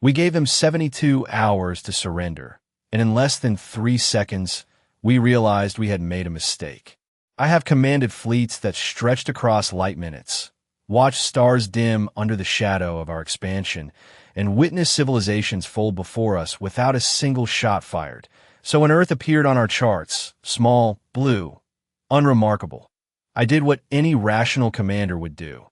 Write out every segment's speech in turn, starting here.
We gave them 72 hours to surrender, and in less than 3 seconds, we realized we had made a mistake. I have commanded fleets that stretched across light minutes, watched stars dim under the shadow of our expansion, and witnessed civilizations fold before us without a single shot fired. So when Earth appeared on our charts, small, blue, unremarkable, I did what any rational commander would do.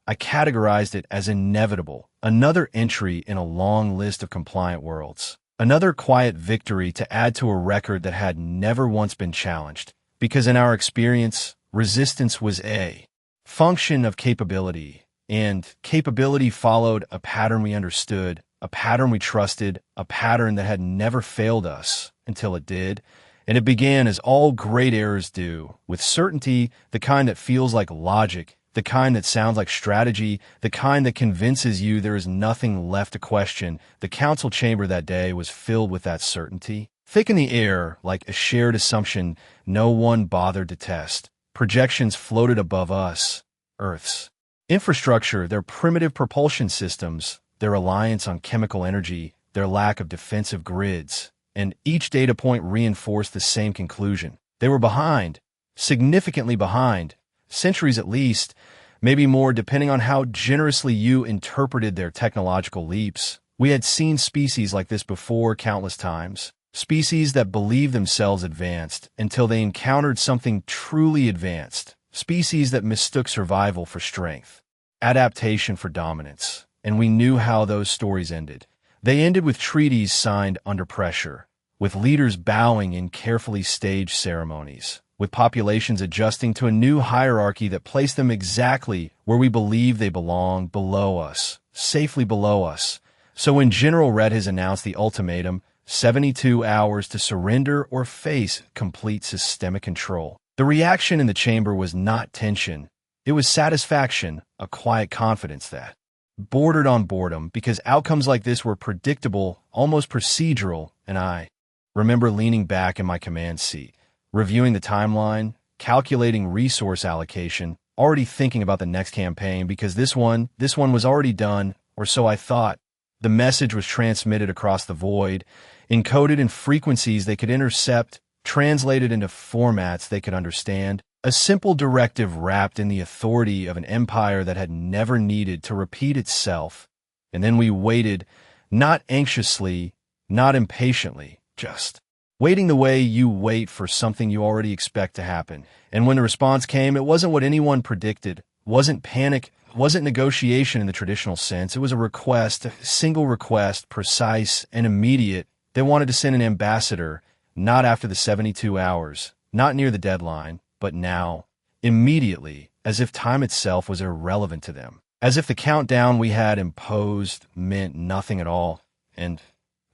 I categorized it as inevitable, another entry in a long list of compliant worlds, another quiet victory to add to a record that had never once been challenged, because in our experience, resistance was a function of capability, and capability followed a pattern we understood, a pattern we trusted, a pattern that had never failed us until it did. And it began as all great errors do, with certainty, the kind that feels like logic, the kind that sounds like strategy, the kind that convinces you there is nothing left to question. The council chamber that day was filled with that certainty. Thick in the air, like a shared assumption no one bothered to test. Projections floated above us, Earth's infrastructure, their primitive propulsion systems, their reliance on chemical energy, their lack of defensive grids. And each data point reinforced the same conclusion. They were behind, significantly behind, centuries at least, maybe more depending on how generously you interpreted their technological leaps. We had seen species like this before countless times, species that believed themselves advanced until they encountered something truly advanced, species that mistook survival for strength, adaptation for dominance. And we knew how those stories ended. They ended with treaties signed under pressure, with leaders bowing in carefully staged ceremonies, with populations adjusting to a new hierarchy that placed them exactly where we believe they belong, below us, safely below us. So when General Red has announced the ultimatum, 72 hours to surrender or face complete systemic control, the reaction in the chamber was not tension. It was satisfaction, a quiet confidence that bordered on boredom, because outcomes like this were predictable, almost procedural, and I remember leaning back in my command seat, reviewing the timeline, calculating resource allocation, already thinking about the next campaign, because this one was already done, or so I thought. The message was transmitted across the void, encoded in frequencies they could intercept, translated into formats they could understand. A simple directive wrapped in the authority of an empire that had never needed to repeat itself. And then we waited, not anxiously, not impatiently, just waiting the way you wait for something you already expect to happen. And when the response came, it wasn't what anyone predicted, wasn't panic, wasn't negotiation in the traditional sense. It was a request, a single request, precise and immediate. They wanted to send an ambassador, not after the 72 hours, not near the deadline, but now, immediately, as if time itself was irrelevant to them, as if the countdown we had imposed meant nothing at all. And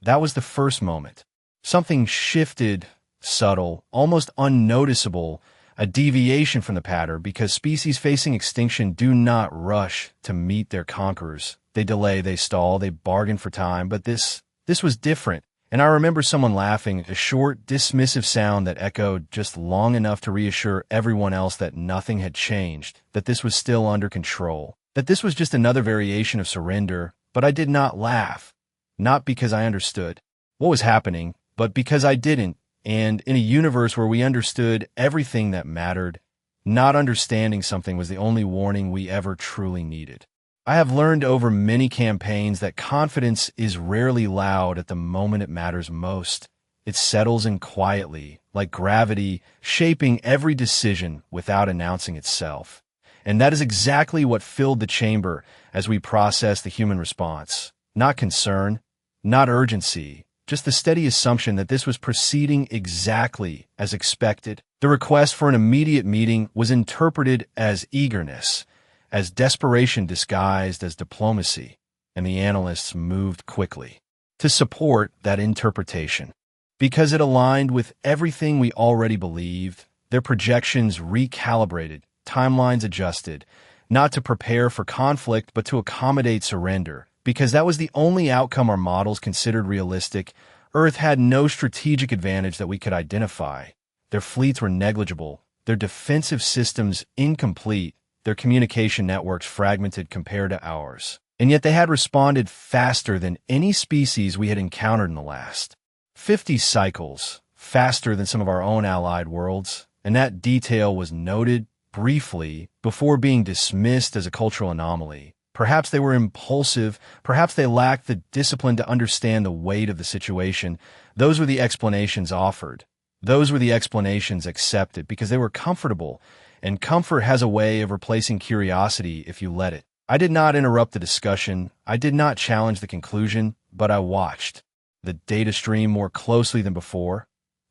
that was the first moment. Something shifted, subtle, almost unnoticeable, a deviation from the pattern, because species facing extinction do not rush to meet their conquerors. They delay, they stall, they bargain for time, but this was different. And I remember someone laughing, a short, dismissive sound that echoed just long enough to reassure everyone else that nothing had changed, that this was still under control, that this was just another variation of surrender. But I did not laugh, not because I understood what was happening, but because I didn't. And in a universe where we understood everything that mattered, not understanding something was the only warning we ever truly needed. I have learned over many campaigns that confidence is rarely loud at the moment it matters most. It settles in quietly, like gravity, shaping every decision without announcing itself. And that is exactly what filled the chamber as we processed the human response. Not concern, not urgency, just the steady assumption that this was proceeding exactly as expected. The request for an immediate meeting was interpreted as eagerness, as desperation disguised as diplomacy, and the analysts moved quickly to support that interpretation. Because it aligned with everything we already believed, their projections recalibrated, timelines adjusted, not to prepare for conflict but to accommodate surrender. Because that was the only outcome our models considered realistic. Earth had no strategic advantage that we could identify. Their fleets were negligible, their defensive systems incomplete, their communication networks fragmented compared to ours. And yet they had responded faster than any species we had encountered in the last 50 cycles, faster than some of our own allied worlds, and that detail was noted briefly before being dismissed as a cultural anomaly. Perhaps they were impulsive, perhaps they lacked the discipline to understand the weight of the situation. Those were the explanations offered. Those were the explanations accepted because they were comfortable, and comfort has a way of replacing curiosity if you let it. I did not interrupt the discussion, I did not challenge the conclusion, but I watched the data stream more closely than before.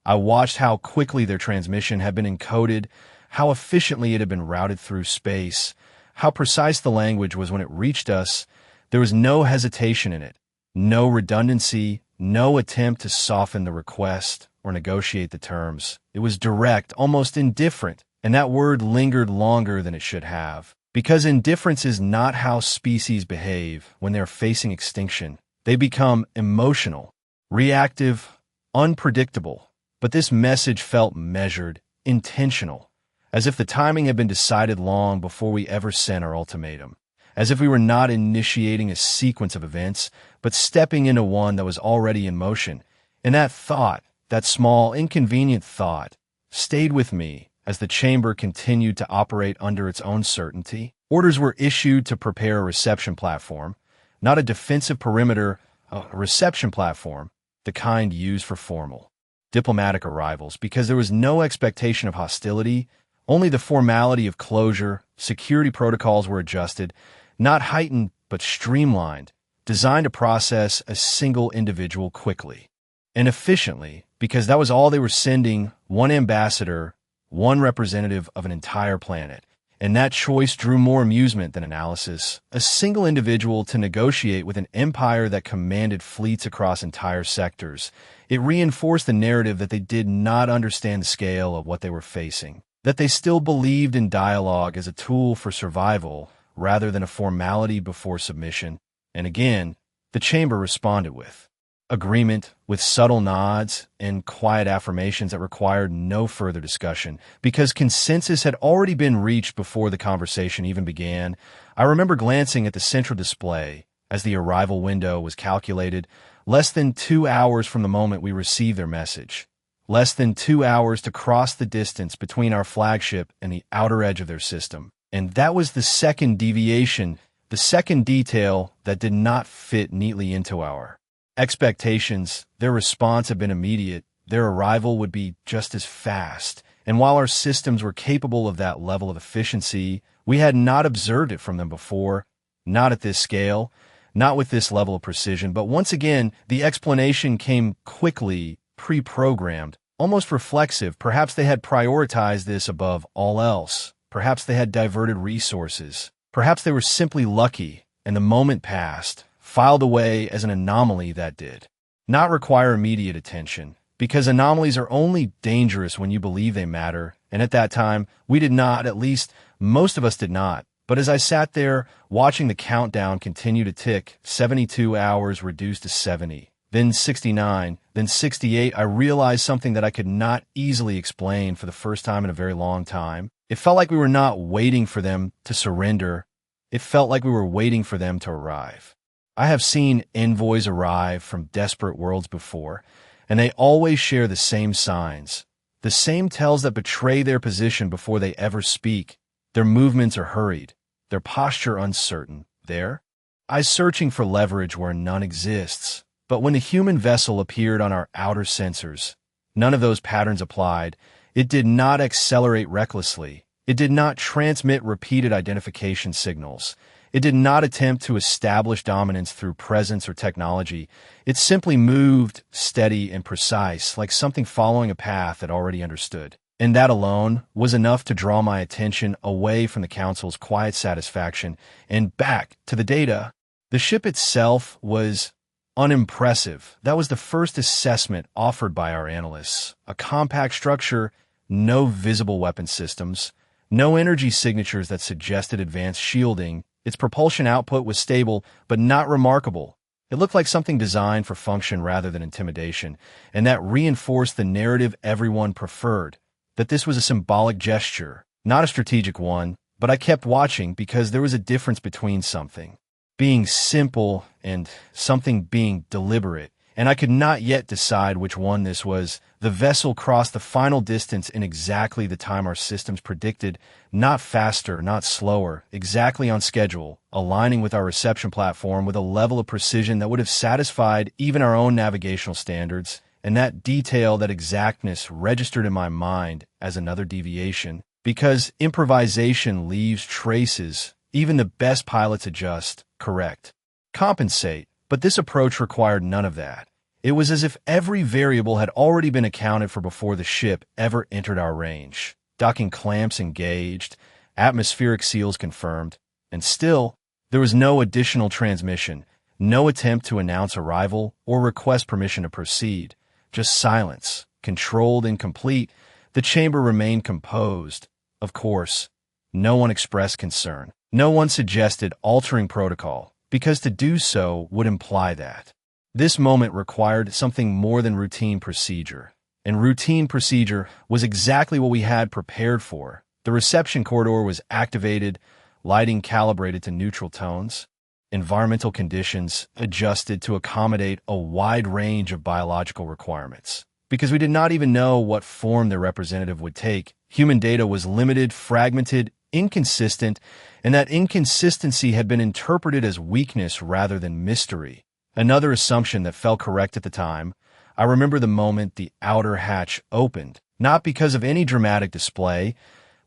I watched how quickly their transmission had been encoded, how efficiently it had been routed through space, how precise the language was when it reached us. There was no hesitation in it, no redundancy, no attempt to soften the request or negotiate the terms. It was direct, almost indifferent, and that word lingered longer than it should have. Because indifference is not how species behave when they're facing extinction. They become emotional, reactive, unpredictable. But this message felt measured, intentional, as if the timing had been decided long before we ever sent our ultimatum, as if we were not initiating a sequence of events, but stepping into one that was already in motion. And that thought, that small, inconvenient thought, stayed with me as the chamber continued to operate under its own certainty. Orders were issued to prepare a reception platform, not a defensive perimeter, a reception platform, the kind used for formal, diplomatic arrivals, because there was no expectation of hostility, only the formality of closure. Security protocols were adjusted, not heightened but streamlined, designed to process a single individual quickly and efficiently, because that was all they were sending: one ambassador, one representative of an entire planet. And that choice drew more amusement than analysis. A single individual to negotiate with an empire that commanded fleets across entire sectors. It reinforced the narrative that they did not understand the scale of what they were facing, that they still believed in dialogue as a tool for survival rather than a formality before submission. And again, the chamber responded with agreement, with subtle nods and quiet affirmations that required no further discussion, because consensus had already been reached before the conversation even began. I remember glancing at the central display as the arrival window was calculated, less than 2 hours from the moment we received their message, less than 2 hours to cross the distance between our flagship and the outer edge of their system. And that was the second deviation, the second detail that did not fit neatly into our expectations. Their response had been immediate. Their arrival would be just as fast. And while our systems were capable of that level of efficiency, we had not observed it from them before, not at this scale, not with this level of precision. But once again, the explanation came quickly, pre-programmed, almost reflexive. Perhaps they had prioritized this above all else. Perhaps they had diverted resources. Perhaps they were simply lucky, and the moment passed, filed away as an anomaly that did not require immediate attention, because anomalies are only dangerous when you believe they matter, and at that time, we did not, at least most of us did not. But as I sat there, watching the countdown continue to tick, 72 hours reduced to 70, then 69, then 68, I realized something that I could not easily explain for the first time in a very long time. It felt like we were not waiting for them to surrender. It felt like we were waiting for them to arrive. I have seen envoys arrive from desperate worlds before, and they always share the same signs, the same tells that betray their position before they ever speak. Their movements are hurried, their posture uncertain. Their eyes searching for leverage where none exists. But when the human vessel appeared on our outer sensors, none of those patterns applied. It did not accelerate recklessly. It did not transmit repeated identification signals. It did not attempt to establish dominance through presence or technology. It simply moved, steady and precise, like something following a path it already understood. And that alone was enough to draw my attention away from the Council's quiet satisfaction and back to the data. The ship itself was unimpressive. That was the first assessment offered by our analysts. A compact structure, no visible weapon systems, no energy signatures that suggested advanced shielding. Its propulsion output was stable, but not remarkable. It looked like something designed for function rather than intimidation, and that reinforced the narrative everyone preferred, that this was a symbolic gesture, not a strategic one. But I kept watching because there was a difference between something being simple and something being deliberate, and I could not yet decide which one this was. The vessel crossed the final distance in exactly the time our systems predicted, not faster, not slower, exactly on schedule, aligning with our reception platform with a level of precision that would have satisfied even our own navigational standards, and that detail, that exactness registered in my mind as another deviation, because improvisation leaves traces. Even the best pilots adjust, correct, compensate, but this approach required none of that. It was as if every variable had already been accounted for before the ship ever entered our range. Docking clamps engaged, atmospheric seals confirmed, and still, there was no additional transmission, no attempt to announce arrival or request permission to proceed. Just silence, controlled and complete. The chamber remained composed. Of course, no one expressed concern. No one suggested altering protocol, because to do so would imply that this moment required something more than routine procedure. And routine procedure was exactly what we had prepared for. The reception corridor was activated, lighting calibrated to neutral tones, environmental conditions adjusted to accommodate a wide range of biological requirements. Because we did not even know what form their representative would take, human data was limited, fragmented, inconsistent, and that inconsistency had been interpreted as weakness rather than mystery. Another assumption that felt correct at the time. I remember the moment the outer hatch opened, not because of any dramatic display,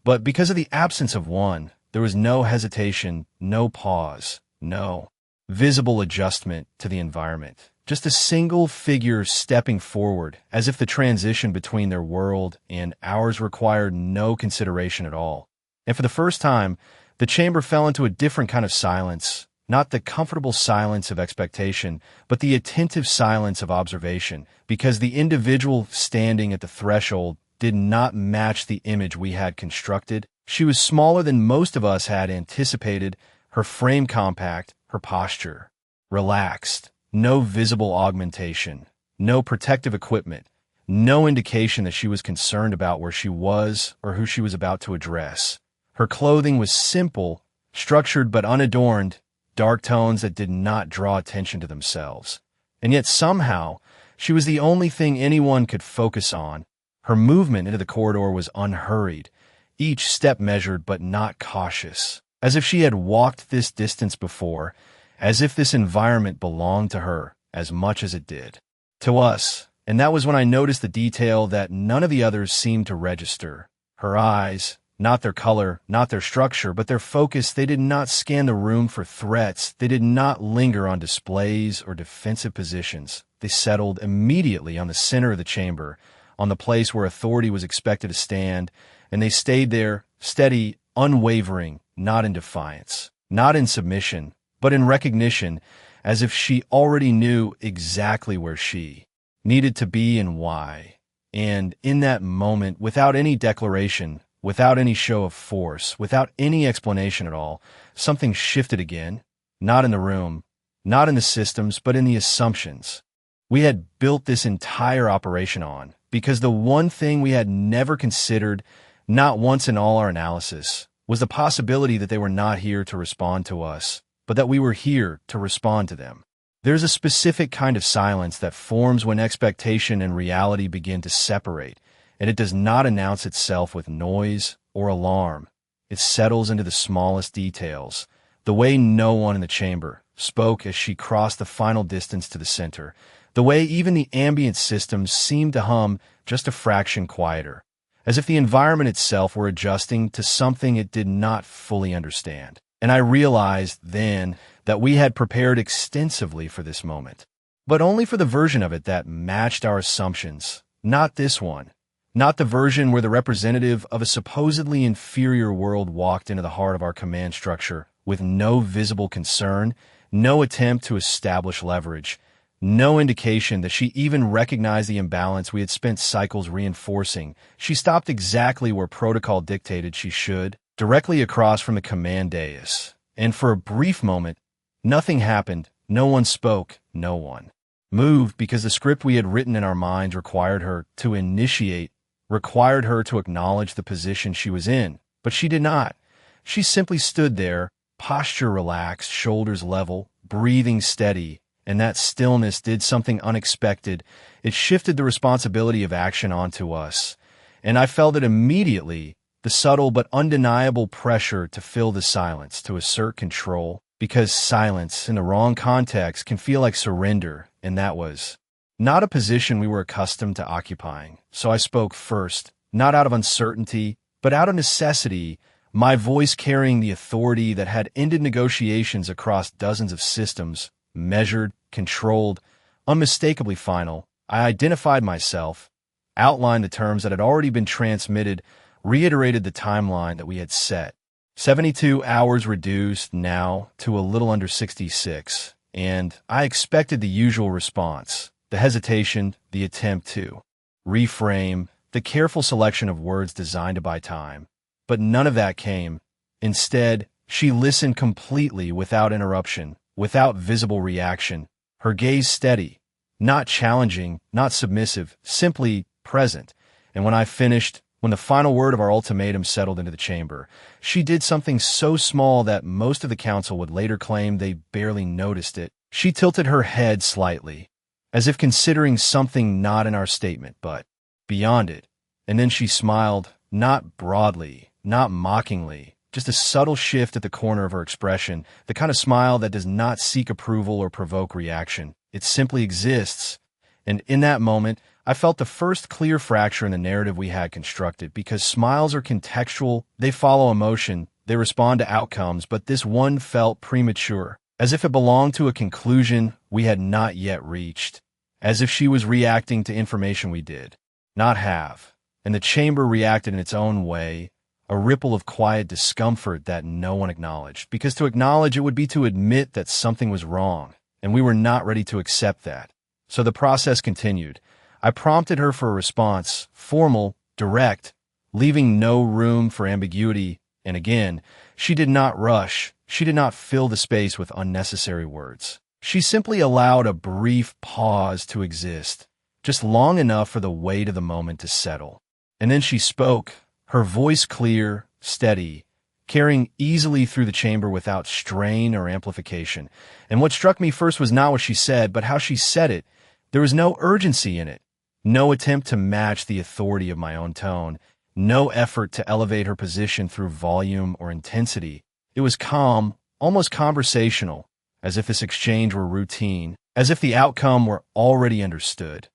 but because of the absence of one. There was no hesitation, no pause, no visible adjustment to the environment. Just a single figure stepping forward, as if the transition between their world and ours required no consideration at all. And for the first time, the chamber fell into a different kind of silence, not the comfortable silence of expectation, but the attentive silence of observation, because the individual standing at the threshold did not match the image we had constructed. She was smaller than most of us had anticipated, her frame compact, her posture relaxed, no visible augmentation, no protective equipment, no indication that she was concerned about where she was or who she was about to address. Her clothing was simple, structured but unadorned, dark tones that did not draw attention to themselves. And yet somehow, she was the only thing anyone could focus on. Her movement into the corridor was unhurried, each step measured but not cautious, as if she had walked this distance before, as if this environment belonged to her as much as it did to us. And that was when I noticed the detail that none of the others seemed to register. Her eyes, not their color, not their structure, but their focus. They did not scan the room for threats. They did not linger on displays or defensive positions. They settled immediately on the center of the chamber, on the place where authority was expected to stand, and they stayed there, steady, unwavering, not in defiance, not in submission, but in recognition, as if she already knew exactly where she needed to be and why. And in that moment, without any declaration, without any show of force, without any explanation at all, something shifted again, not in the room, not in the systems, but in the assumptions we had built this entire operation on, because the one thing we had never considered, not once in all our analysis, was the possibility that they were not here to respond to us, but that we were here to respond to them. There's a specific kind of silence that forms when expectation and reality begin to separate, and it does not announce itself with noise or alarm. It settles into the smallest details, the way no one in the chamber spoke as she crossed the final distance to the center, the way even the ambient systems seemed to hum just a fraction quieter, as if the environment itself were adjusting to something it did not fully understand. And I realized then that we had prepared extensively for this moment, but only for the version of it that matched our assumptions, not this one. Not the version where the representative of a supposedly inferior world walked into the heart of our command structure with no visible concern, no attempt to establish leverage, no indication that she even recognized the imbalance we had spent cycles reinforcing. She stopped exactly where protocol dictated she should, directly across from the command dais. And for a brief moment, nothing happened, no one spoke, no one moved, because the script we had written in our minds required her to initiate, required her to acknowledge the position she was in. But she did not. She simply stood there, posture relaxed, shoulders level, breathing steady, and that stillness did something unexpected. It shifted the responsibility of action onto us, and I felt it immediately, the subtle but undeniable pressure to fill the silence, to assert control, because silence in the wrong context can feel like surrender, and that was not a position we were accustomed to occupying. So I spoke first, not out of uncertainty, but out of necessity, my voice carrying the authority that had ended negotiations across dozens of systems, measured, controlled, unmistakably final. I identified myself, outlined the terms that had already been transmitted, reiterated the timeline that we had set. 72 hours reduced now to a little under 66, and I expected the usual response, the hesitation, the attempt to reframe, the careful selection of words designed to buy time. But none of that came. Instead, she listened completely without interruption, without visible reaction, her gaze steady, not challenging, not submissive, simply present. And when I finished, when the final word of our ultimatum settled into the chamber, she did something so small that most of the council would later claim they barely noticed it. She tilted her head slightly, as if considering something not in our statement, but beyond it. And then she smiled, not broadly, not mockingly, just a subtle shift at the corner of her expression, the kind of smile that does not seek approval or provoke reaction. It simply exists. And in that moment, I felt the first clear fracture in the narrative we had constructed, because smiles are contextual, they follow emotion, they respond to outcomes, but this one felt premature, as if it belonged to a conclusion we had not yet reached, as if she was reacting to information we did not have. And the chamber reacted in its own way, a ripple of quiet discomfort that no one acknowledged, because to acknowledge it would be to admit that something was wrong, and we were not ready to accept that. So the process continued. I prompted her for a response, formal, direct, leaving no room for ambiguity, and again, she did not rush, she did not fill the space with unnecessary words. She simply allowed a brief pause to exist, just long enough for the weight of the moment to settle. And then she spoke, her voice clear, steady, carrying easily through the chamber without strain or amplification. And what struck me first was not what she said, but how she said it. There was no urgency in it, no attempt to match the authority of my own tone, no effort to elevate her position through volume or intensity. It was calm, almost conversational, as if this exchange were routine, as if the outcome were already understood.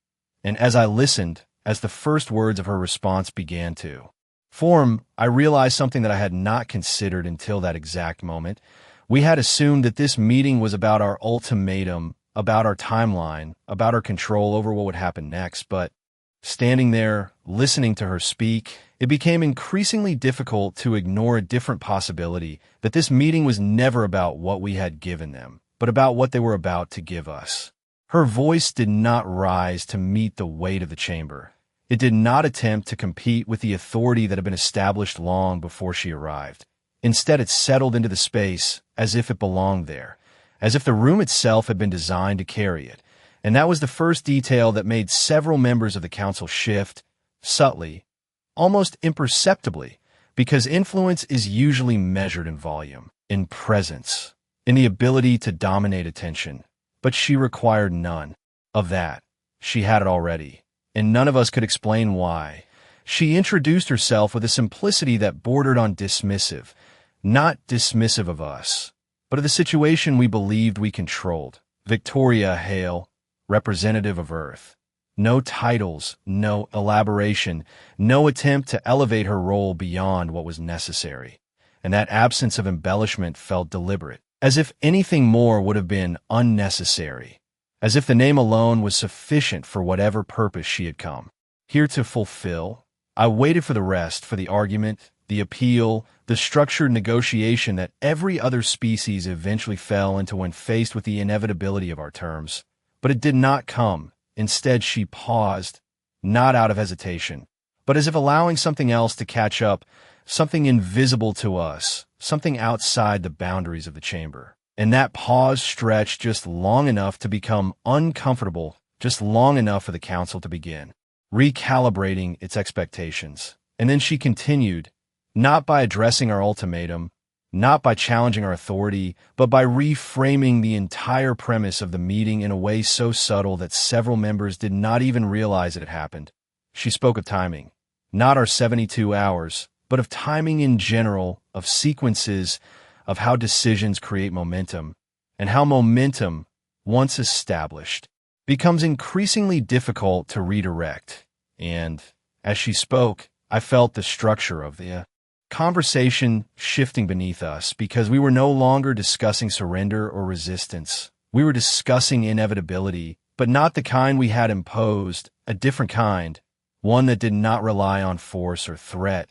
And as I listened, as the first words of her response began to form, I realized something that I had not considered until that exact moment. We had assumed that this meeting was about our ultimatum, about our timeline, about our control over what would happen next, but standing there, listening to her speak, it became increasingly difficult to ignore a different possibility, that this meeting was never about what we had given them, but about what they were about to give us. Her voice did not rise to meet the weight of the chamber. It did not attempt to compete with the authority that had been established long before she arrived. Instead, it settled into the space as if it belonged there, as if the room itself had been designed to carry it. And that was the first detail that made several members of the council shift, subtly, almost imperceptibly, because influence is usually measured in volume, in presence, in the ability to dominate attention. But she required none of that. She had it already, and none of us could explain why. She introduced herself with a simplicity that bordered on dismissive, not dismissive of us, but of the situation we believed we controlled. Victoria Hale, representative of Earth. No titles, no elaboration, no attempt to elevate her role beyond what was necessary. And that absence of embellishment felt deliberate, as if anything more would have been unnecessary, as if the name alone was sufficient for whatever purpose she had come here to fulfill. I waited for the rest, for the argument, the appeal, the structured negotiation that every other species eventually fell into when faced with the inevitability of our terms. But it did not come. Instead, she paused, not out of hesitation, but as if allowing something else to catch up, something invisible to us, something outside the boundaries of the chamber. And that pause stretched just long enough to become uncomfortable, just long enough for the council to begin recalibrating its expectations. And then she continued, not by addressing our ultimatum, not by challenging our authority, but by reframing the entire premise of the meeting in a way so subtle that several members did not even realize it had happened. She spoke of timing, not our 72 hours, but of timing in general, of sequences, of how decisions create momentum, and how momentum, once established, becomes increasingly difficult to redirect. And, as she spoke, I felt the structure of the conversation shifting beneath us because we were no longer discussing surrender or resistance. We were discussing inevitability, but not the kind we had imposed, a different kind, one that did not rely on force or threat,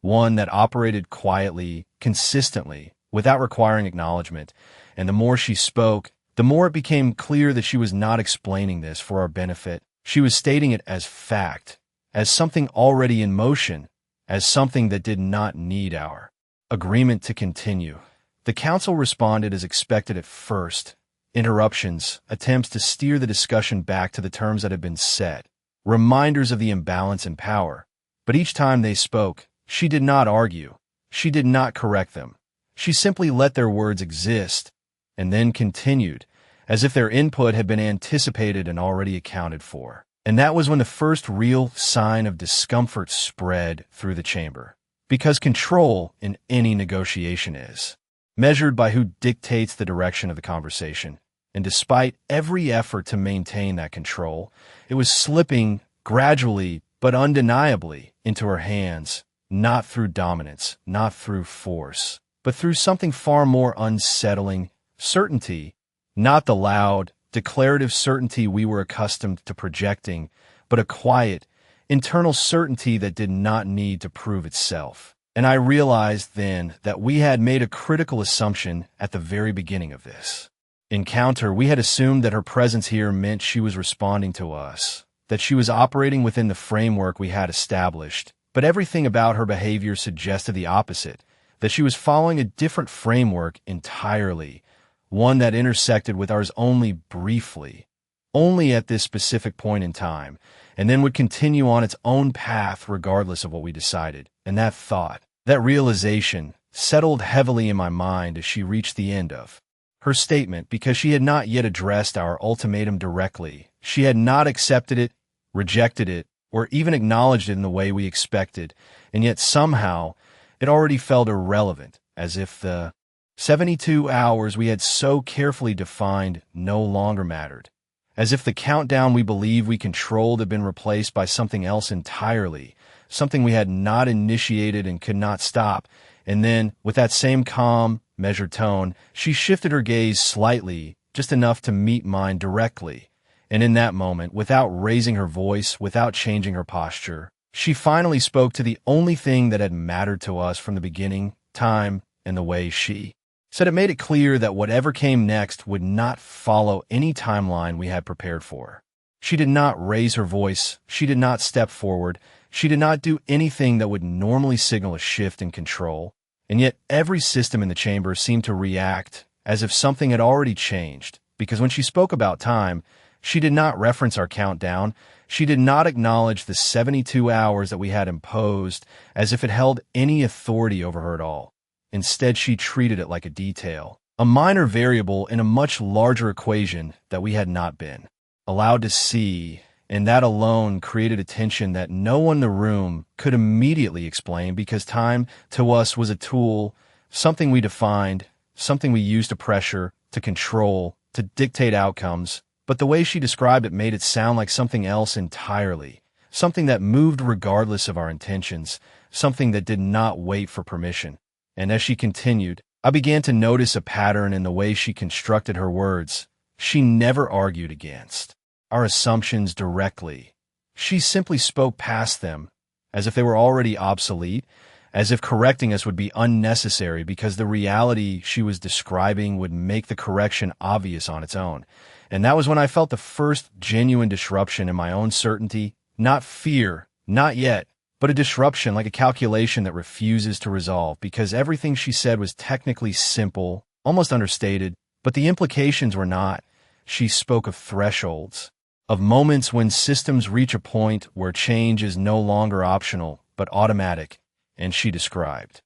one that operated quietly, consistently, without requiring acknowledgement. And the more she spoke, the more it became clear that she was not explaining this for our benefit. She was stating it as fact, as something already in motion, as something that did not need our agreement to continue. The council responded as expected at first. Interruptions, attempts to steer the discussion back to the terms that had been set, reminders of the imbalance in power. But each time they spoke, she did not argue. She did not correct them. She simply let their words exist, and then continued, as if their input had been anticipated and already accounted for. And that was when the first real sign of discomfort spread through the chamber. Because control in any negotiation is measured by who dictates the direction of the conversation. And despite every effort to maintain that control, it was slipping gradually but undeniably into her hands, not through dominance, not through force, but through something far more unsettling, certainty, not the loud, declarative certainty we were accustomed to projecting, but a quiet, internal certainty that did not need to prove itself. And I realized then that we had made a critical assumption at the very beginning of this encounter. We had assumed that her presence here meant she was responding to us, that she was operating within the framework we had established. But everything about her behavior suggested the opposite, that she was following a different framework entirely, one that intersected with ours only briefly, only at this specific point in time, and then would continue on its own path regardless of what we decided. And that thought, that realization, settled heavily in my mind as she reached the end of her statement because she had not yet addressed our ultimatum directly. She had not accepted it, rejected it, or even acknowledged it in the way we expected, and yet somehow it already felt irrelevant, as if the 72 hours we had so carefully defined no longer mattered, as if the countdown we believed we controlled had been replaced by something else entirely, something we had not initiated and could not stop. And then, with that same calm, measured tone, she shifted her gaze slightly, just enough to meet mine directly. And in that moment, without raising her voice, without changing her posture, she finally spoke to the only thing that had mattered to us from the beginning, time, and the way she said it made it clear that whatever came next would not follow any timeline we had prepared for. She did not raise her voice. She did not step forward. She did not do anything that would normally signal a shift in control. And yet every system in the chamber seemed to react as if something had already changed, because when she spoke about time, she did not reference our countdown. She did not acknowledge the 72 hours that we had imposed as if it held any authority over her at all. Instead, she treated it like a detail, a minor variable in a much larger equation that we had not been allowed to see, and that alone created a tension that no one in the room could immediately explain because time to us was a tool, something we defined, something we used to pressure, to control, to dictate outcomes. But the way she described it made it sound like something else entirely, something that moved regardless of our intentions, something that did not wait for permission. And as she continued, I began to notice a pattern in the way she constructed her words. She never argued against our assumptions directly. She simply spoke past them, as if they were already obsolete, as if correcting us would be unnecessary because the reality she was describing would make the correction obvious on its own. And that was when I felt the first genuine disruption in my own certainty, not fear, not yet, but a disruption like a calculation that refuses to resolve because everything she said was technically simple, almost understated, but the implications were not. She spoke of thresholds, of moments when systems reach a point where change is no longer optional, but automatic, and she described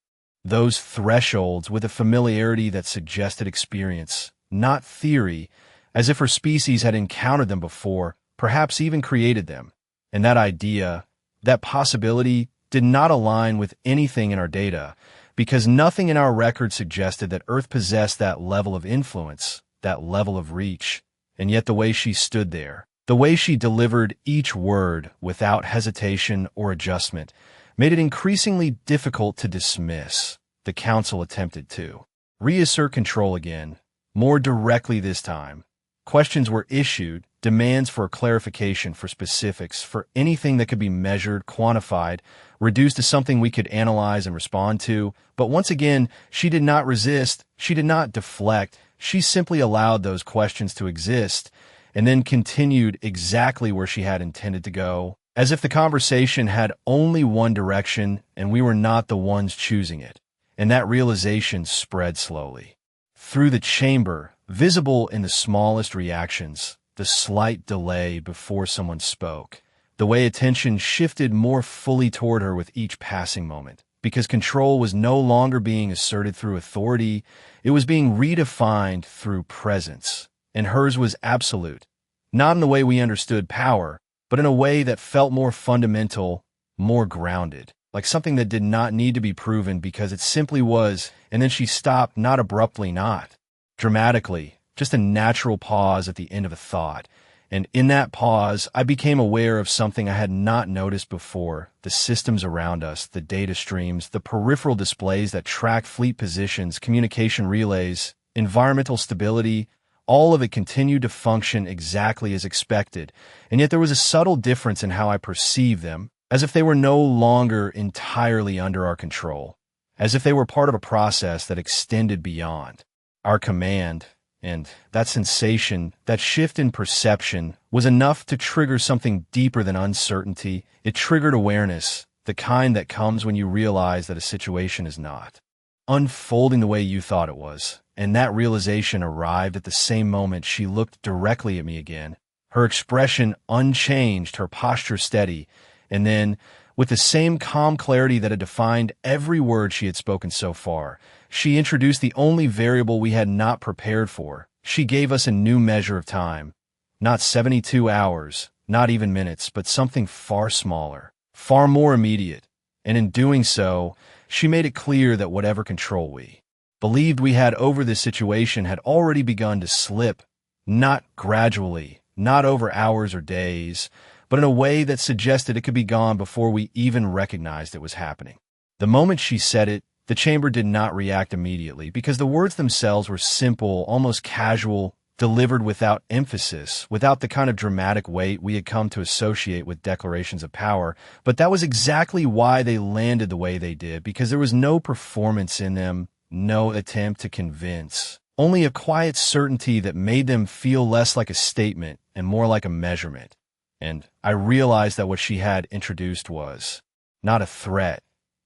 Those thresholds with a familiarity that suggested experience, not theory, as if her species had encountered them before, perhaps even created them. And that idea, that possibility, did not align with anything in our data, because nothing in our record suggested that Earth possessed that level of influence, that level of reach. And yet the way she stood there, the way she delivered each word without hesitation or adjustment, made it increasingly difficult to dismiss. The council attempted to reassert control again, more directly this time. Questions were issued, demands for clarification, for specifics, for anything that could be measured, quantified, reduced to something we could analyze and respond to. But once again, she did not resist, she did not deflect, she simply allowed those questions to exist and then continued exactly where she had intended to go, as if the conversation had only one direction and we were not the ones choosing it. And that realization spread slowly through the chamber, visible in the smallest reactions, the slight delay before someone spoke, the way attention shifted more fully toward her with each passing moment, because control was no longer being asserted through authority, it was being redefined through presence, and hers was absolute, not in the way we understood power, but in a way that felt more fundamental, more grounded, like something that did not need to be proven because it simply was. And then she stopped, not abruptly, not dramatically, just a natural pause at the end of a thought. And in that pause, I became aware of something I had not noticed before: the systems around us, the data streams, the peripheral displays that track fleet positions, communication relays, environmental stability. All of it continued to function exactly as expected, and yet there was a subtle difference in how I perceived them, as if they were no longer entirely under our control, as if they were part of a process that extended beyond our command. And that sensation, that shift in perception, was enough to trigger something deeper than uncertainty. It triggered awareness, the kind that comes when you realize that a situation is not unfolding the way you thought it was. And that realization arrived at the same moment she looked directly at me again, her expression unchanged, her posture steady, and then, with the same calm clarity that had defined every word she had spoken so far, she introduced the only variable we had not prepared for. She gave us a new measure of time. Not 72 hours, not even minutes, but something far smaller, far more immediate. And in doing so, she made it clear that whatever control we believed we had over this situation had already begun to slip, not gradually, not over hours or days, but in a way that suggested it could be gone before we even recognized it was happening. The moment she said it, the chamber did not react immediately, because the words themselves were simple, almost casual, delivered without emphasis, without the kind of dramatic weight we had come to associate with declarations of power. But that was exactly why they landed the way they did, because there was no performance in them, no attempt to convince, only a quiet certainty that made them feel less like a statement and more like a measurement. And I realized that what she had introduced was not a threat,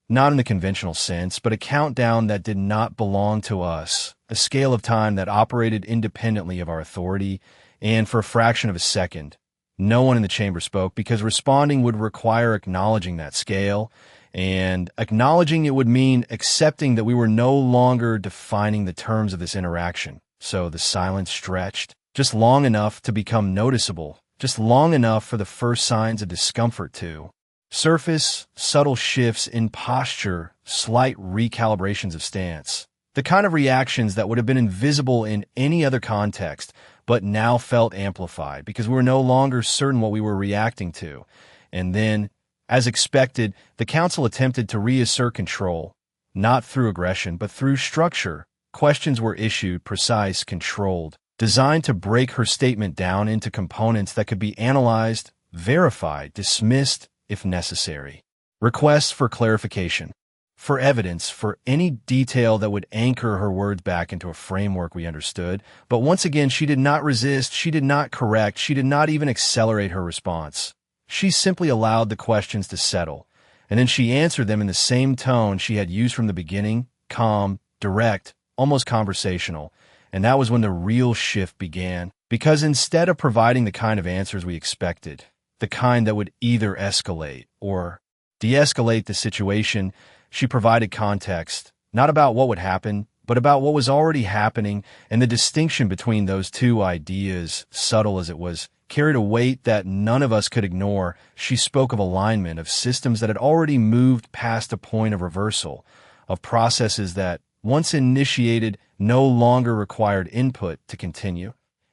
not in the conventional sense, but a countdown that did not belong to us, a scale of time that operated independently of our authority. And for a fraction of a second, no one in the chamber spoke, because responding would require acknowledging that scale, and acknowledging it would mean accepting that we were no longer defining the terms of this interaction. So the silence stretched, just long enough to become noticeable, just long enough for the first signs of discomfort to surface, subtle shifts in posture, slight recalibrations of stance. The kind of reactions that would have been invisible in any other context, but now felt amplified because we were no longer certain what we were reacting to. And then, as expected, the council attempted to reassert control, not through aggression, but through structure. Questions were issued, precise, controlled, designed to break her statement down into components that could be analyzed, verified, dismissed if necessary. Requests for clarification, for evidence, for any detail that would anchor her words back into a framework we understood. But once again, she did not resist, she did not correct, she did not even accelerate her response. She simply allowed the questions to settle, and then she answered them in the same tone she had used from the beginning, calm, direct, almost conversational. And that was when the real shift began, because instead of providing the kind of answers we expected, the kind that would either escalate or de-escalate the situation, she provided context, not about what would happen, but about what was already happening, and the distinction between those two ideas, subtle as it was, carried a weight that none of us could ignore. She spoke of alignment, of systems that had already moved past a point of reversal, of processes that, once initiated, no longer required input to continue.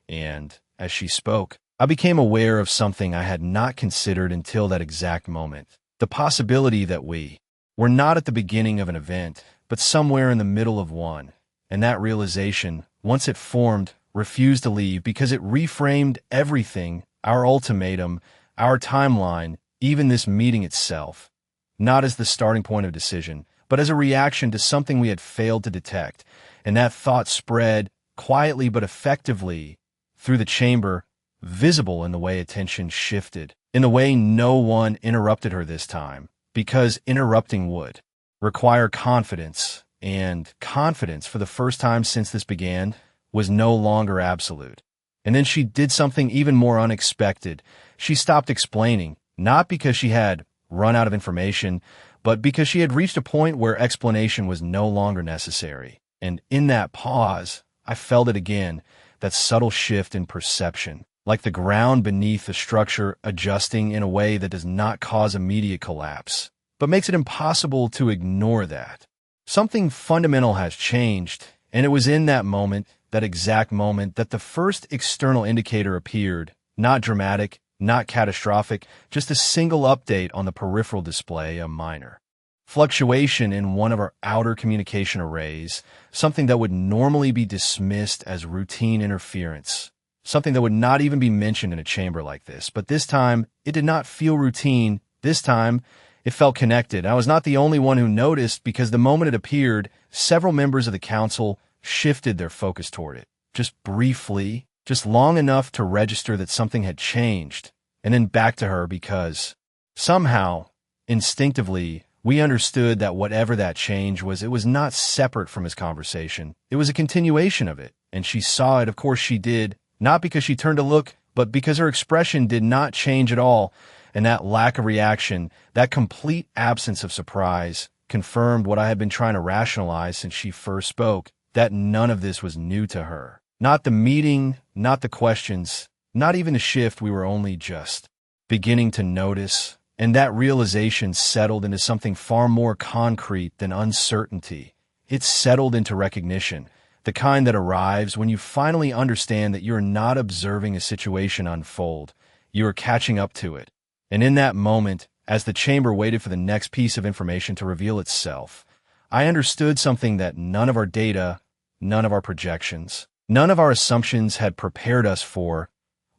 And, as she spoke, I became aware of something I had not considered until that exact moment. The possibility that we were not at the beginning of an event, but somewhere in the middle of one. And that realization, once it formed, refused to leave because it reframed everything, our ultimatum, our timeline, even this meeting itself, not as the starting point of decision, but as a reaction to something we had failed to detect. And that thought spread, quietly but effectively, through the chamber, visible in the way attention shifted, in the way no one interrupted her this time, because interrupting would require confidence, and confidence, for the first time since this began, was no longer absolute. And then she did something even more unexpected. She stopped explaining, not because she had run out of information, but because she had reached a point where explanation was no longer necessary. And in that pause, I felt it again, that subtle shift in perception, like the ground beneath the structure adjusting in a way that does not cause immediate collapse, but makes it impossible to ignore that. Something fundamental has changed, and it was in that moment, that exact moment, that the first external indicator appeared, not dramatic, not catastrophic, just a single update on the peripheral display, a minor fluctuation in one of our outer communication arrays, something that would normally be dismissed as routine interference, something that would not even be mentioned in a chamber like this. But this time, it did not feel routine. This time, it felt connected. I was not the only one who noticed, because the moment it appeared, several members of the council shifted their focus toward it, just briefly, just long enough to register that something had changed, and then back to her, because somehow, instinctively, we understood that whatever that change was, it was not separate from his conversation. It was a continuation of it, and she saw it. Of course she did, not because she turned to look, but because her expression did not change at all, and that lack of reaction, that complete absence of surprise, confirmed what I had been trying to rationalize since she first spoke, that none of this was new to her. Not the meeting, not the questions, not even the shift. We were only just beginning to notice, and that realization settled into something far more concrete than uncertainty. It settled into recognition, the kind that arrives when you finally understand that you're not observing a situation unfold, you are catching up to it. And in that moment, as the chamber waited for the next piece of information to reveal itself, I understood something that none of our data, none of our projections, none of our assumptions had prepared us for.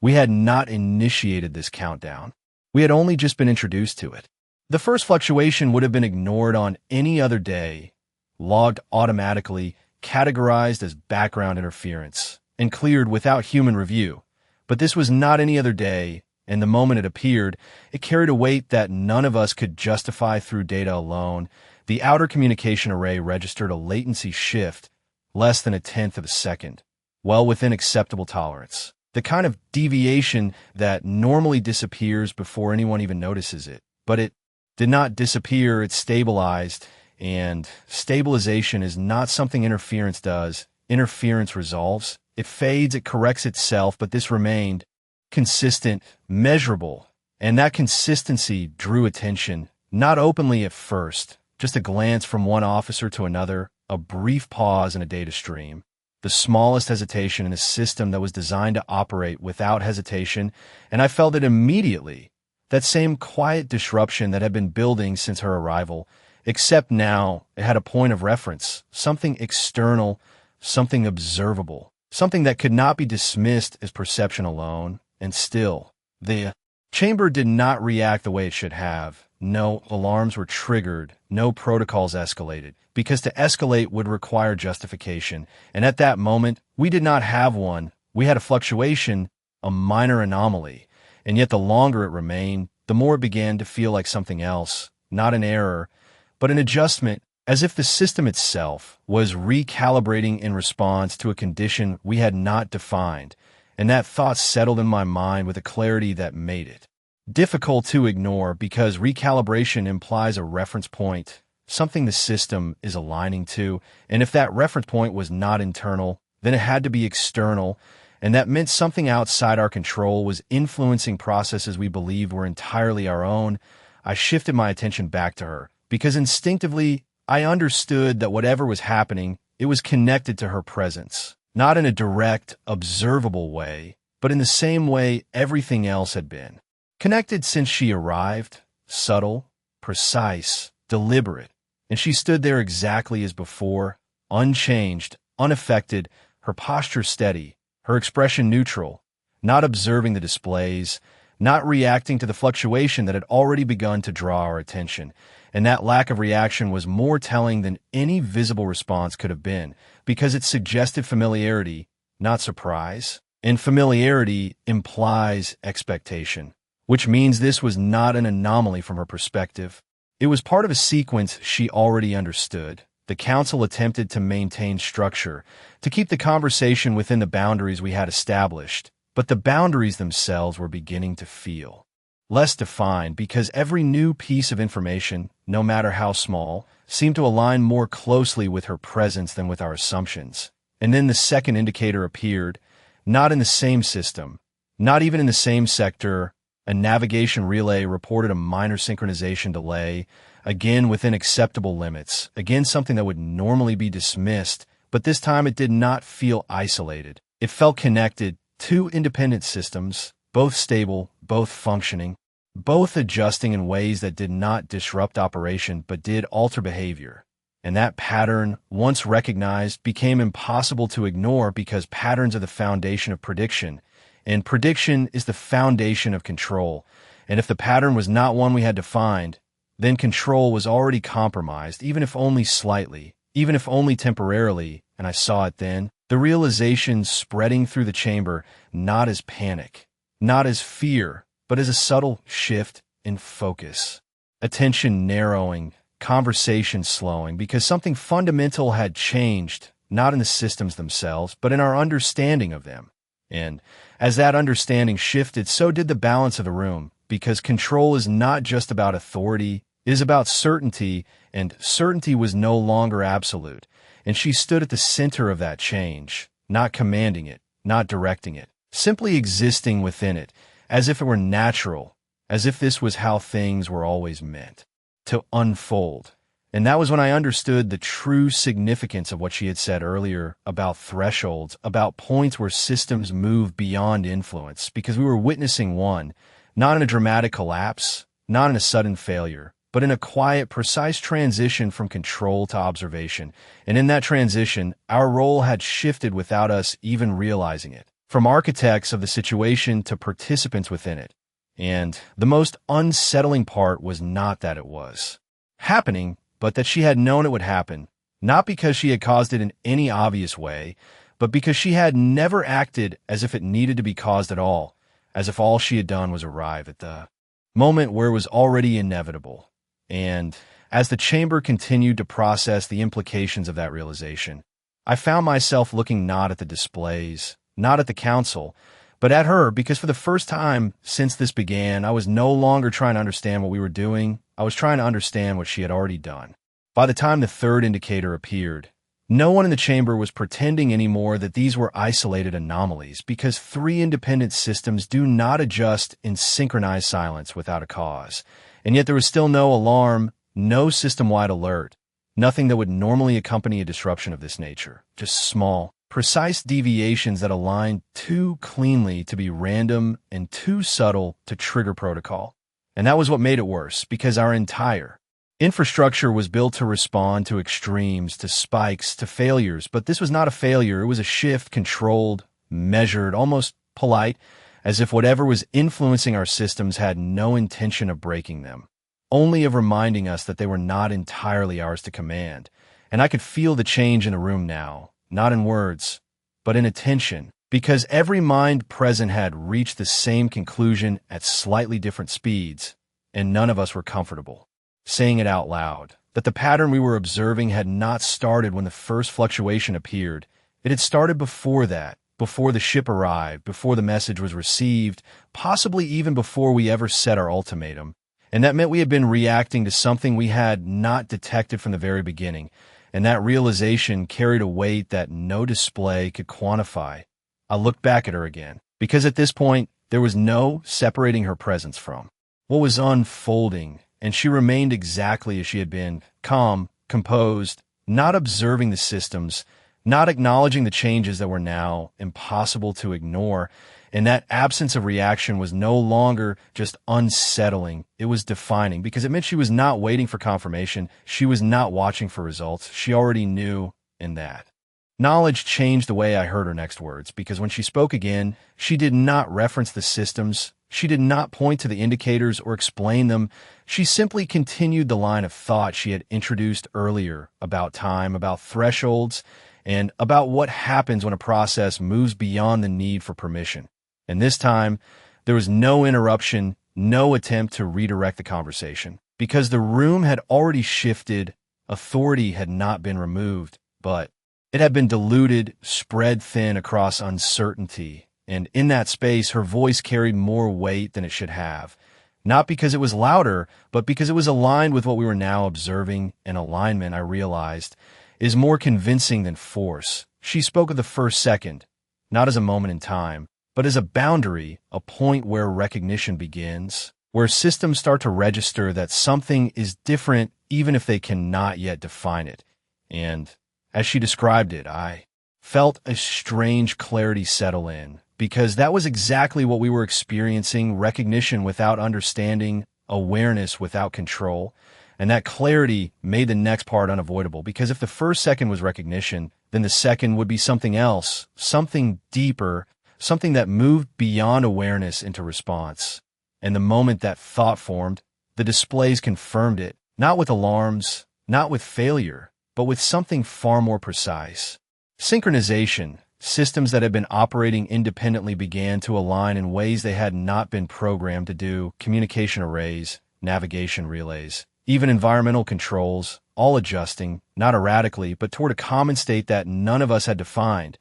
We had not initiated this countdown. We had only just been introduced to it. The first fluctuation would have been ignored on any other day, logged automatically, categorized as background interference, and cleared without human review. But this was not any other day, and the moment it appeared, it carried a weight that none of us could justify through data alone. The outer communication array registered a latency shift, less than 1/10 of a second, well within acceptable tolerance. The kind of deviation that normally disappears before anyone even notices it. But it did not disappear, it stabilized, and stabilization is not something interference does. Interference resolves. It fades, it corrects itself, but this remained consistent, measurable, and that consistency drew attention, not openly at first, just a glance from one officer to another, a brief pause in a data stream. The smallest hesitation in a system that was designed to operate without hesitation, and I felt it immediately, that same quiet disruption that had been building since her arrival, except now it had a point of reference, something external, something observable, something that could not be dismissed as perception alone. And still, the chamber did not react the way it should have. No alarms were triggered, no protocols escalated, because to escalate would require justification, and at that moment, we did not have one. We had a fluctuation, a minor anomaly, and yet the longer it remained, the more it began to feel like something else, not an error, but an adjustment, as if the system itself was recalibrating in response to a condition we had not defined, and that thought settled in my mind with a clarity that made it difficult to ignore, because recalibration implies a reference point, something the system is aligning to, and if that reference point was not internal, then it had to be external, and that meant something outside our control was influencing processes we believed were entirely our own. I shifted my attention back to her, because instinctively, I understood that whatever was happening, it was connected to her presence, not in a direct, observable way, but in the same way everything else had been. Connected since she arrived, subtle, precise, deliberate, and she stood there exactly as before, unchanged, unaffected, her posture steady, her expression neutral, not observing the displays, not reacting to the fluctuation that had already begun to draw our attention. And that lack of reaction was more telling than any visible response could have been, because it suggested familiarity, not surprise. And familiarity implies expectation, which means this was not an anomaly from her perspective. It was part of a sequence she already understood. The council attempted to maintain structure, to keep the conversation within the boundaries we had established, but the boundaries themselves were beginning to feel less defined because every new piece of information, no matter how small, seemed to align more closely with her presence than with our assumptions. And then the second indicator appeared, not in the same system, not even in the same sector. A navigation relay reported a minor synchronization delay, again within acceptable limits, again something that would normally be dismissed, but this time it did not feel isolated. It felt connected, two independent systems, both stable, both functioning, both adjusting in ways that did not disrupt operation but did alter behavior. And that pattern, once recognized, became impossible to ignore because patterns are the foundation of prediction, and prediction is the foundation of control. And if the pattern was not one we had defined, then control was already compromised, even if only slightly, even if only temporarily, and I saw it then, the realization spreading through the chamber, not as panic, not as fear, but as a subtle shift in focus. Attention narrowing, conversation slowing, because something fundamental had changed, not in the systems themselves, but in our understanding of them. And as that understanding shifted, so did the balance of the room, because control is not just about authority, it is about certainty, and certainty was no longer absolute. And she stood at the center of that change, not commanding it, not directing it, simply existing within it, as if it were natural, as if this was how things were always meant to unfold. And that was when I understood the true significance of what she had said earlier about thresholds, about points where systems move beyond influence, because we were witnessing one, not in a dramatic collapse, not in a sudden failure, but in a quiet, precise transition from control to observation. And in that transition, our role had shifted without us even realizing it, from architects of the situation to participants within it. And the most unsettling part was not that it was happening, but that she had known it would happen, not because she had caused it in any obvious way, but because she had never acted as if it needed to be caused at all, as if all she had done was arrive at the moment where it was already inevitable. And as the chamber continued to process the implications of that realization, I found myself looking not at the displays, not at the council, but at her, because for the first time since this began, I was no longer trying to understand what we were doing. I was trying to understand what she had already done. By the time the third indicator appeared, no one in the chamber was pretending anymore that these were isolated anomalies, because three independent systems do not adjust in synchronized silence without a cause. And yet there was still no alarm, no system-wide alert, nothing that would normally accompany a disruption of this nature, just small, precise deviations that aligned too cleanly to be random and too subtle to trigger protocol. And that was what made it worse, because our entire infrastructure was built to respond to extremes, to spikes, to failures. But this was not a failure. It was a shift, controlled, measured, almost polite, as if whatever was influencing our systems had no intention of breaking them, only of reminding us that they were not entirely ours to command. And I could feel the change in the room now, not in words, but in attention, because every mind present had reached the same conclusion at slightly different speeds, and none of us were comfortable saying it out loud, that the pattern we were observing had not started when the first fluctuation appeared. It had started before that, before the ship arrived, before the message was received, possibly even before we ever set our ultimatum. And that meant we had been reacting to something we had not detected from the very beginning, and that realization carried a weight that no display could quantify. I looked back at her again, because at this point, there was no separating her presence from what was unfolding, and she remained exactly as she had been, calm, composed, not observing the systems, not acknowledging the changes that were now impossible to ignore. And that absence of reaction was no longer just unsettling, it was defining, because it meant she was not waiting for confirmation, she was not watching for results, she already knew in that. Knowledge changed the way I heard her next words, because when she spoke again, she did not reference the systems, she did not point to the indicators or explain them, she simply continued the line of thought she had introduced earlier about time, about thresholds, and about what happens when a process moves beyond the need for permission. And this time, there was no interruption, no attempt to redirect the conversation. Because the room had already shifted, authority had not been removed, but it had been diluted, spread thin across uncertainty. And in that space, her voice carried more weight than it should have. Not because it was louder, but because it was aligned with what we were now observing. And alignment, I realized, is more convincing than force. She spoke of the first second, not as a moment in time, but as a boundary, a point where recognition begins, where systems start to register that something is different even if they cannot yet define it. And as she described it, I felt a strange clarity settle in, because that was exactly what we were experiencing: recognition without understanding, awareness without control. And that clarity made the next part unavoidable, because if the first second was recognition, then the second would be something else, something deeper, something that moved beyond awareness into response. And the moment that thought formed, the displays confirmed it, not with alarms, not with failure, but with something far more precise. Synchronization. Systems that had been operating independently began to align in ways they had not been programmed to do: communication arrays, navigation relays, even environmental controls, all adjusting, not erratically, but toward a common state that none of us had defined.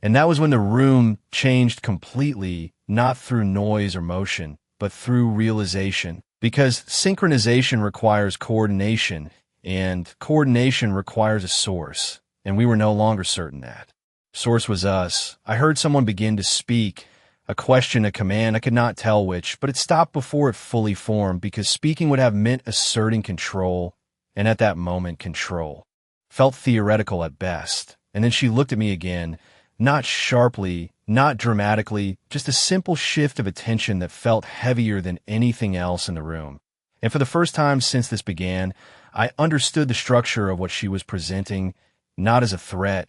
And that was when the room changed completely, not through noise or motion, but through realization. Because synchronization requires coordination, and coordination requires a source. And we were no longer certain that. Source was us. I heard someone begin to speak, a question, a command, I could not tell which, but it stopped before it fully formed, because speaking would have meant asserting control, and at that moment, control felt theoretical at best. And then she looked at me again, not sharply, not dramatically, just a simple shift of attention that felt heavier than anything else in the room. And for the first time since this began, I understood the structure of what she was presenting, not as a threat,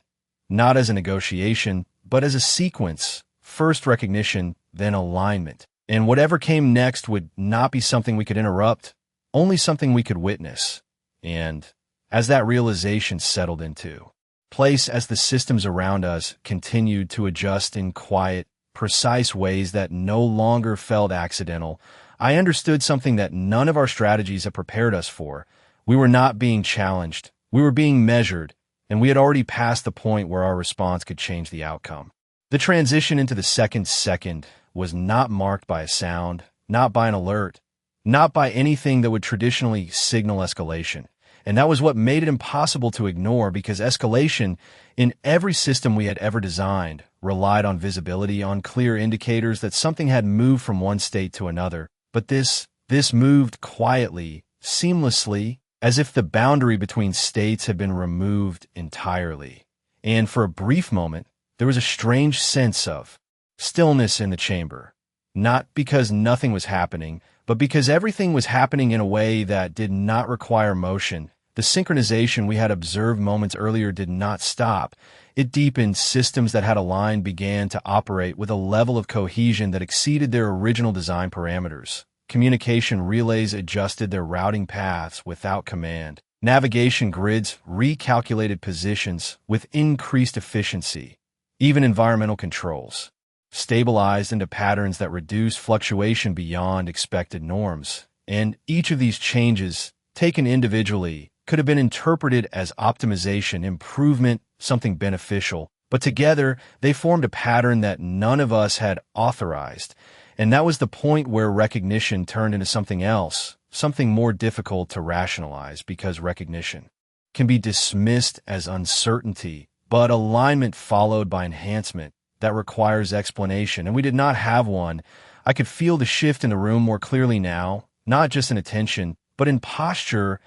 not as a negotiation, but as a sequence. First recognition, then alignment. And whatever came next would not be something we could interrupt, only something we could witness. And as that realization settled into place, as the systems around us continued to adjust in quiet, precise ways that no longer felt accidental, I understood something that none of our strategies had prepared us for. We were not being challenged. We were being measured, and we had already passed the point where our response could change the outcome. The transition into the second was not marked by a sound, not by an alert, not by anything that would traditionally signal escalation. And that was what made it impossible to ignore, because escalation in every system we had ever designed relied on visibility, on clear indicators that something had moved from one state to another. But this moved quietly, seamlessly, as if the boundary between states had been removed entirely. And for a brief moment, there was a strange sense of stillness in the chamber, not because nothing was happening, but because everything was happening in a way that did not require motion. The synchronization we had observed moments earlier did not stop. It deepened. Systems that had aligned began to operate with a level of cohesion that exceeded their original design parameters. Communication relays adjusted their routing paths without command. Navigation grids recalculated positions with increased efficiency. Even environmental controls stabilized into patterns that reduced fluctuation beyond expected norms. And each of these changes, taken individually, could have been interpreted as optimization, improvement, something beneficial. But together, they formed a pattern that none of us had authorized. And that was the point where recognition turned into something else, something more difficult to rationalize because recognition can be dismissed as uncertainty, but alignment followed by enhancement that requires explanation, and we did not have one. I could feel the shift in the room more clearly now, not just in attention, but in posture,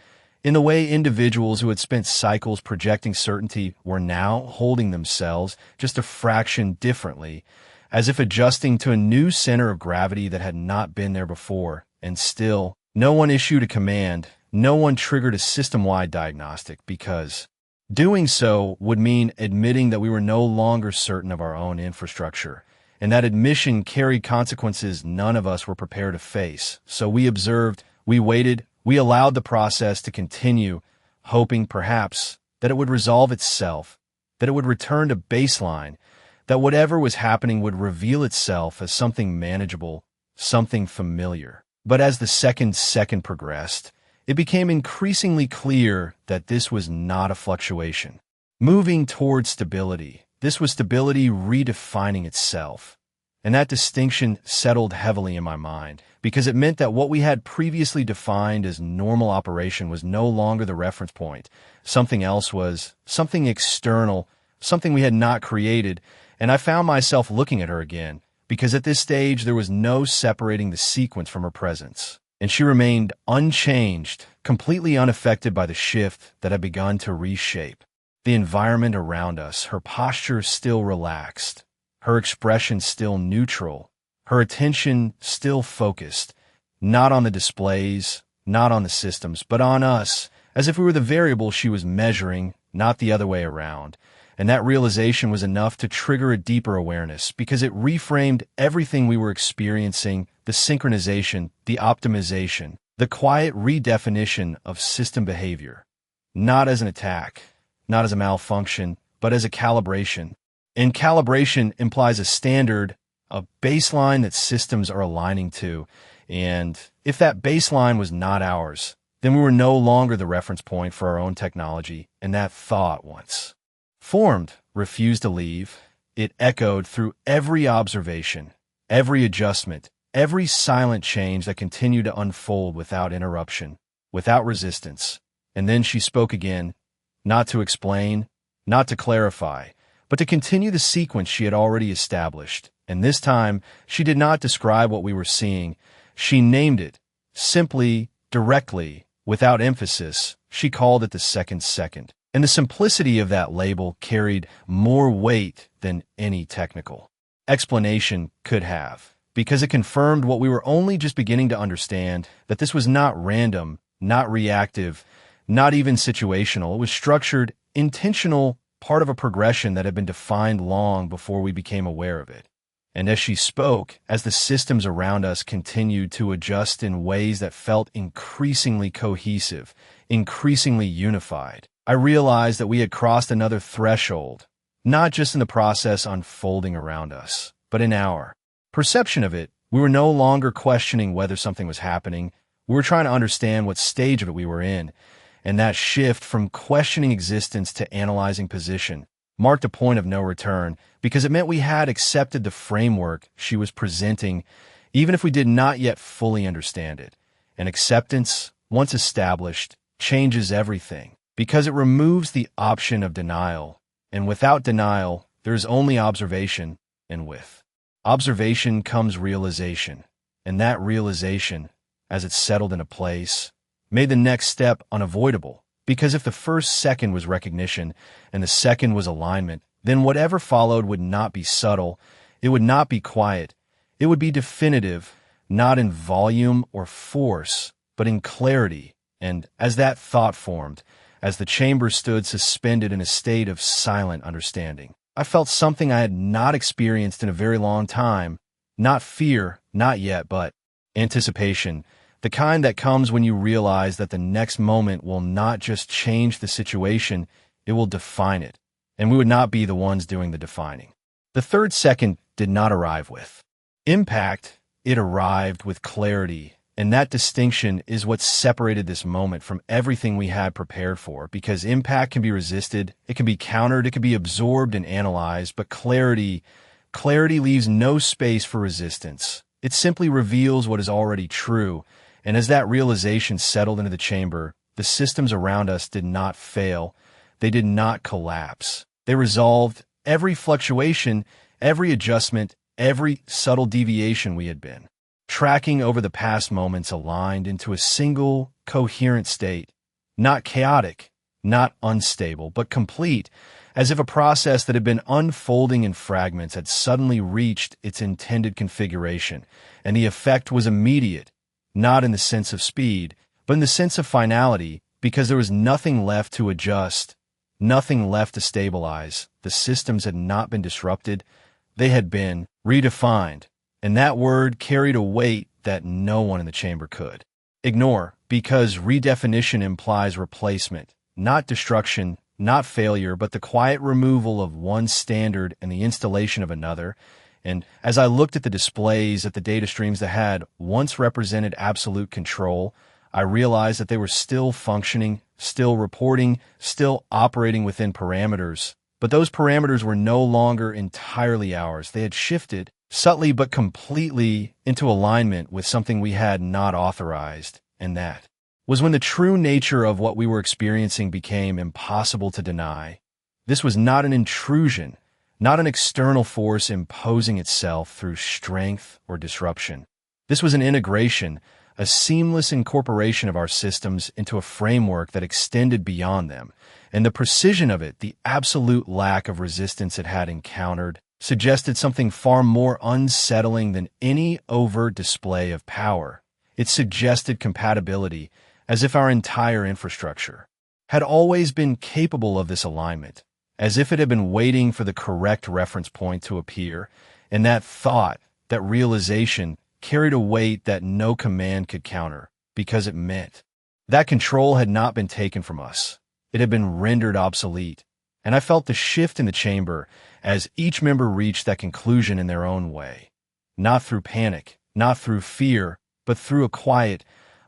in the way individuals who had spent cycles projecting certainty were now holding themselves just a fraction differently, as if adjusting to a new center of gravity that had not been there before. And still, no one issued a command, no one triggered a system-wide diagnostic, because doing so would mean admitting that we were no longer certain of our own infrastructure, and that admission carried consequences none of us were prepared to face. So we observed, we waited, we allowed the process to continue, hoping perhaps that it would resolve itself, that it would return to baseline, that whatever was happening would reveal itself as something manageable, something familiar. But as the second progressed, it became increasingly clear that this was not a fluctuation. Moving towards stability, this was stability redefining itself. And that distinction settled heavily in my mind, because it meant that what we had previously defined as normal operation was no longer the reference point. Something else was, something external, something we had not created, and I found myself looking at her again, because at this stage there was no separating the sequence from her presence. And she remained unchanged, completely unaffected by the shift that had begun to reshape the environment around us, her posture still relaxed, her expression still neutral, her attention still focused, not on the displays, not on the systems, but on us, as if we were the variable she was measuring, not the other way around. And that realization was enough to trigger a deeper awareness, because it reframed everything we were experiencing, the synchronization, the optimization, the quiet redefinition of system behavior, not as an attack, not as a malfunction, but as a calibration. And calibration implies a standard, a baseline that systems are aligning to. And if that baseline was not ours, then we were no longer the reference point for our own technology, and that thought once formed refused to leave. It echoed through every observation, every adjustment, every silent change that continued to unfold without interruption, without resistance. And then she spoke again, not to explain, not to clarify, but to continue the sequence she had already established. And this time, she did not describe what we were seeing. She named it, simply, directly, without emphasis. She called it the second. And the simplicity of that label carried more weight than any technical explanation could have, because it confirmed what we were only just beginning to understand, that this was not random, not reactive, not even situational. It was structured, intentional, part of a progression that had been defined long before we became aware of it. And as she spoke, as the systems around us continued to adjust in ways that felt increasingly cohesive, increasingly unified, I realized that we had crossed another threshold, not just in the process unfolding around us, but in our perception of it. We were no longer questioning whether something was happening. We were trying to understand what stage of it we were in. And that shift from questioning existence to analyzing position marked a point of no return, because it meant we had accepted the framework she was presenting, even if we did not yet fully understand it. And acceptance, once established, changes everything, because it removes the option of denial. And without denial, there is only observation, and with observation comes realization. And that realization, as it settled into place, made the next step unavoidable, because if the first second was recognition and the second was alignment, then whatever followed would not be subtle, it would not be quiet, it would be definitive, not in volume or force, but in clarity. And as that thought formed, as the chamber stood suspended in a state of silent understanding, I felt something I had not experienced in a very long time. Not fear, not yet, but anticipation. The kind that comes when you realize that the next moment will not just change the situation, it will define it. And we would not be the ones doing the defining. The third second did not arrive with impact, it arrived with clarity. And that distinction is what separated this moment from everything we had prepared for, because impact can be resisted, it can be countered, it can be absorbed and analyzed, but clarity leaves no space for resistance. It simply reveals what is already true. And as that realization settled into the chamber, the systems around us did not fail. They did not collapse. They resolved every fluctuation, every adjustment, every subtle deviation we had been tracking over the past moments aligned into a single, coherent state, not chaotic, not unstable, but complete, as if a process that had been unfolding in fragments had suddenly reached its intended configuration, and the effect was immediate, not in the sense of speed, but in the sense of finality, because there was nothing left to adjust, nothing left to stabilize. The systems had not been disrupted, they had been redefined, and that word carried a weight that no one in the chamber could ignore, because redefinition implies replacement, not destruction, not failure, but the quiet removal of one standard and the installation of another. And as I looked at the displays, at the data streams that had once represented absolute control, I realized that they were still functioning, still reporting, still operating within parameters. But those parameters were no longer entirely ours. They had shifted, subtly but completely, into alignment with something we had not authorized, and that was when the true nature of what we were experiencing became impossible to deny. This was not an intrusion, not an external force imposing itself through strength or disruption. This was an integration, a seamless incorporation of our systems into a framework that extended beyond them, and the precision of it, the absolute lack of resistance it had encountered, suggested something far more unsettling than any overt display of power. It suggested compatibility, as if our entire infrastructure had always been capable of this alignment, as if it had been waiting for the correct reference point to appear, and that thought, that realization, carried a weight that no command could counter, because it meant that control had not been taken from us. It had been rendered obsolete, and I felt the shift in the chamber as each member reached that conclusion in their own way, not through panic, not through fear, but through a quiet,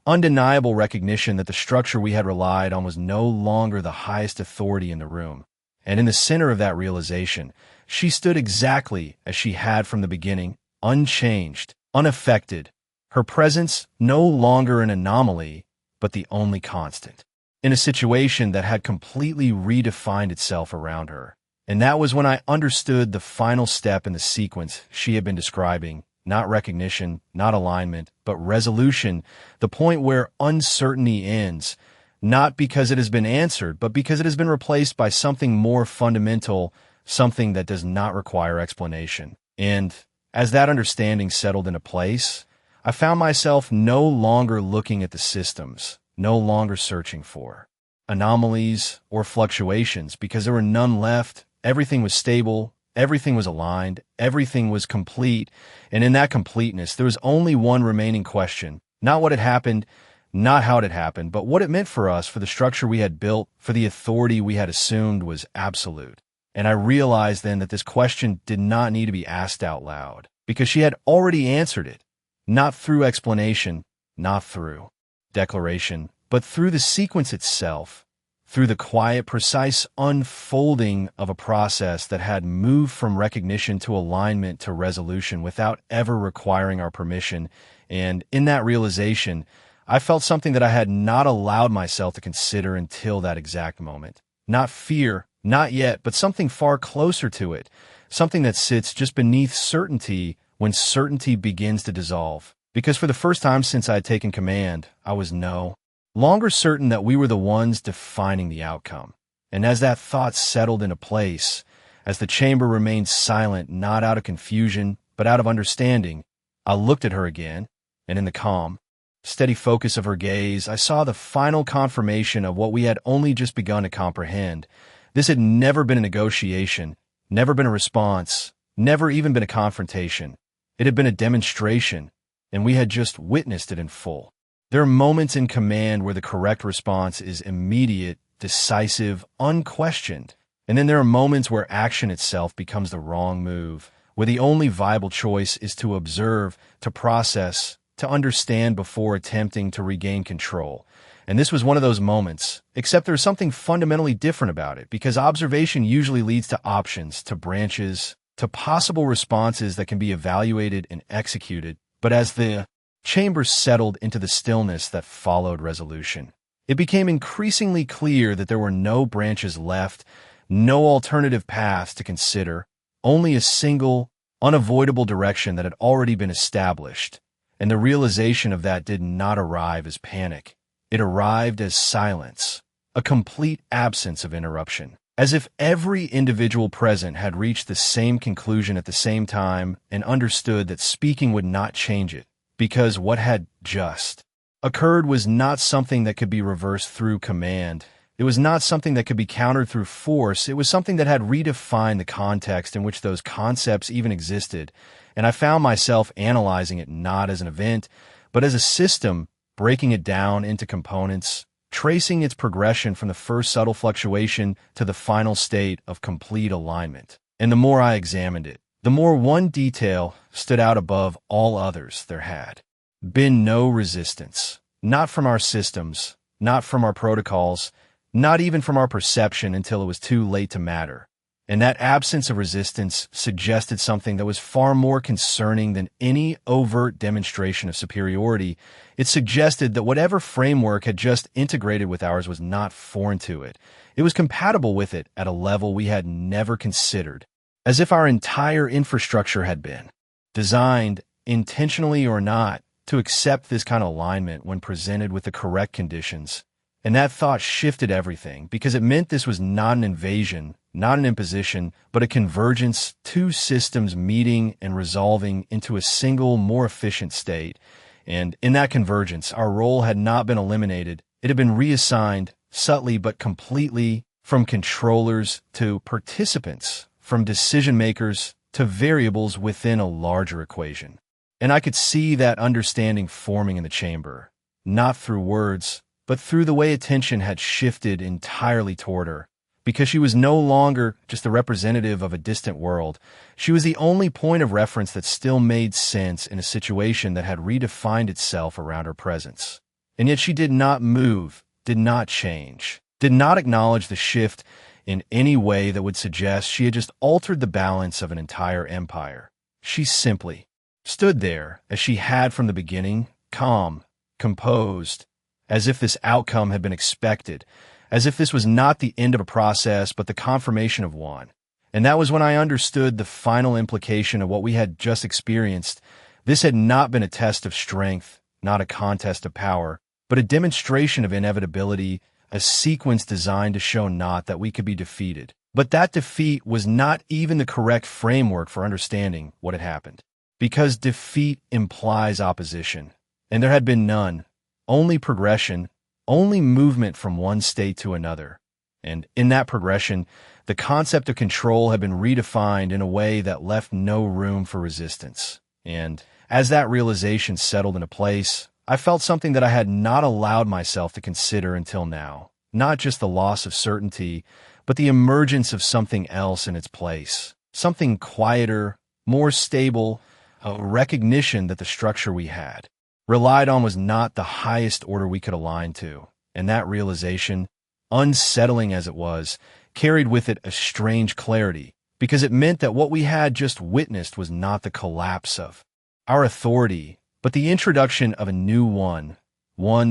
undeniable recognition that the structure we had relied on was no longer the highest authority in the room. And in the center of that realization, she stood exactly as she had from the beginning, unchanged, unaffected, her presence no longer an anomaly, but the only constant, in a situation that had completely redefined itself around her. And that was when I understood the final step in the sequence she had been describing, not recognition, not alignment, but resolution, the point where uncertainty ends, not because it has been answered, but because it has been replaced by something more fundamental, something that does not require explanation. And as that understanding settled into place, I found myself no longer looking at the systems, no longer searching for anomalies or fluctuations, because there were none left. Everything was stable, everything was aligned, everything was complete, and in that completeness, there was only one remaining question, not what had happened, not how it had happened, but what it meant for us, for the structure we had built, for the authority we had assumed was absolute. And I realized then that this question did not need to be asked out loud, because she had already answered it, not through explanation, not through declaration, but through the sequence itself, through the quiet, precise unfolding of a process that had moved from recognition to alignment to resolution without ever requiring our permission. And in that realization, I felt something that I had not allowed myself to consider until that exact moment. Not fear, not yet, but something far closer to it, something that sits just beneath certainty when certainty begins to dissolve. Because for the first time since I had taken command, I was no longer certain that we were the ones defining the outcome. And as that thought settled into place, as the chamber remained silent, not out of confusion, but out of understanding, I looked at her again, and in the calm, steady focus of her gaze, I saw the final confirmation of what we had only just begun to comprehend. This had never been a negotiation, never been a response, never even been a confrontation. It had been a demonstration, and we had just witnessed it in full. There are moments in command where the correct response is immediate, decisive, unquestioned. And then there are moments where action itself becomes the wrong move, where the only viable choice is to observe, to process, to understand before attempting to regain control. And this was one of those moments, except there's something fundamentally different about it, because observation usually leads to options, to branches, to possible responses that can be evaluated and executed. But as the chamber settled into the stillness that followed resolution. It became increasingly clear that there were no branches left, no alternative paths to consider, only a single, unavoidable direction that had already been established, and the realization of that did not arrive as panic. It arrived as silence, a complete absence of interruption, as if every individual present had reached the same conclusion at the same time and understood that speaking would not change it, because what had just occurred was not something that could be reversed through command. It was not something that could be countered through force. It was something that had redefined the context in which those concepts even existed, and I found myself analyzing it not as an event, but as a system, breaking it down into components, tracing its progression from the first subtle fluctuation to the final state of complete alignment. And the more I examined it, the more one detail stood out above all others. There had been no resistance, not from our systems, not from our protocols, not even from our perception until it was too late to matter. And that absence of resistance suggested something that was far more concerning than any overt demonstration of superiority. It suggested that whatever framework had just integrated with ours was not foreign to it. It was compatible with it at a level we had never considered, as if our entire infrastructure had been designed, intentionally or not, to accept this kind of alignment when presented with the correct conditions. And that thought shifted everything, because it meant this was not an invasion, not an imposition, but a convergence, two systems meeting and resolving into a single, more efficient state. And in that convergence, our role had not been eliminated. It had been reassigned, subtly but completely, from controllers to participants, from decision-makers to variables within a larger equation. And I could see that understanding forming in the chamber, not through words, but through the way attention had shifted entirely toward her, because she was no longer just the representative of a distant world. She was the only point of reference that still made sense in a situation that had redefined itself around her presence. And yet she did not move, did not change, did not acknowledge the shift in any way that would suggest she had just altered the balance of an entire empire. She simply stood there as she had from the beginning, calm, composed, as if this outcome had been expected, as if this was not the end of a process but the confirmation of one. And that was when I understood the final implication of what we had just experienced. This had not been a test of strength, not a contest of power, but a demonstration of inevitability, a sequence designed to show not that we could be defeated. But that defeat was not even the correct framework for understanding what had happened, because defeat implies opposition, and there had been none. Only progression, only movement from one state to another. And in that progression, the concept of control had been redefined in a way that left no room for resistance. And as that realization settled into place, I felt something that I had not allowed myself to consider until now. Not just the loss of certainty, but the emergence of something else in its place. Something quieter, more stable, a recognition that the structure we had relied on was not the highest order we could align to. And that realization, unsettling as it was, carried with it a strange clarity, because it meant that what we had just witnessed was not the collapse of our authority, but the introduction of a new one